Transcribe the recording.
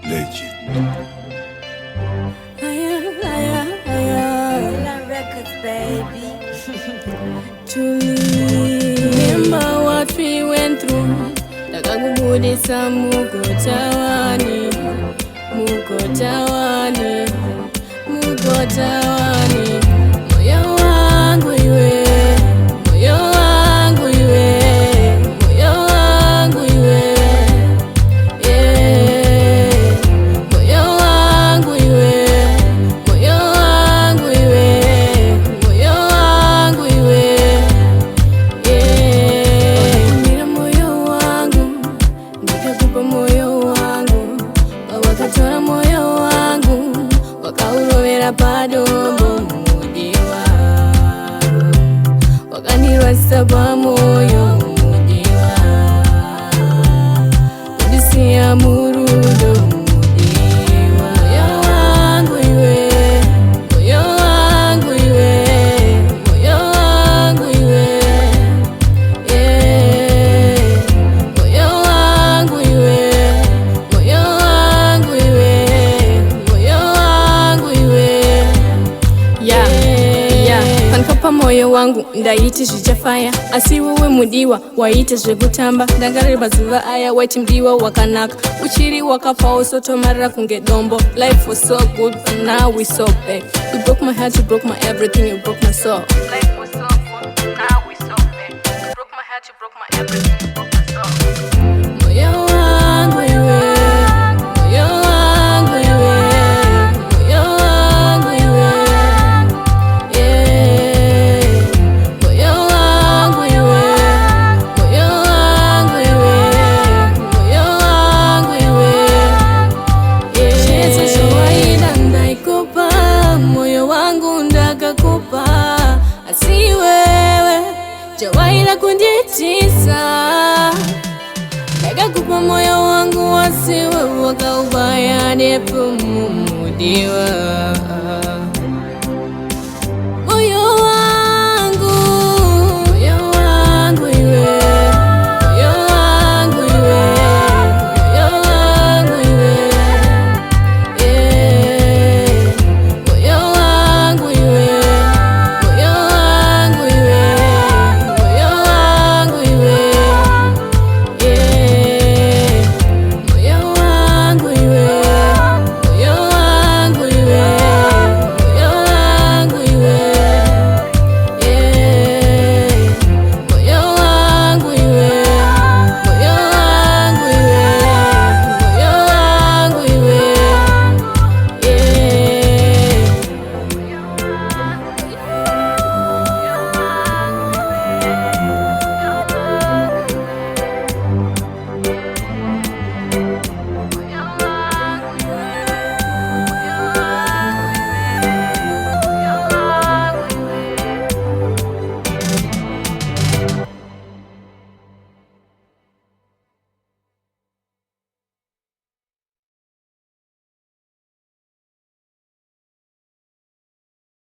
Legend. Milan Rec, baby. Remember what we went through. Nakakubudisa mukotawani, mukotawani, mukotawani. Moyo wangu iwe, moyo wangu iwe, moyo wangu iwe. Yeah. Moyo wangu iwe, moyo wangu iwe, moyo wangu iwe. Yeah. Mira moyo wangu, nikakupa moyo wangu, wakatoa moyo wangu, wakaurovera padombo mudiwa, wakanirwasa pamoyo mudiwa, kudisia murudo mudiwa. Moyo wangu iwe, moyo wangu iwe, moyo wangu iwe. Yeah. Moyo wangu iwe, moyo wangu iwe, moyo wangu iwe. Pankapa moyo wangu ndaiti zvichafaya, asi wewe mudiwa waita zvekutamba. Ndangarira mazuva aya waiti mdiwa wakanaka, uchiri wakapawo sotomarira kunge dombo. Life was so good and now we so bad. You broke my heart, you broke my everything, you broke my soul. Life was so good and now we so bad. You broke my heart, you broke my everything, you broke my soul. Moyo wangu iwe, moyo wangu iwe, moyo wangu iwe. Yeah. Moyo wangu iwe, moyo wangu iwe, moyo wangu iwe. Yeah. Chezo shawaida ndaikupa, moyo wangu ndakakupa, asi wewe chawaida kunditisa. Ndakakupa moyo wangu, asi wewe wakaubaya nepo mumudiwa.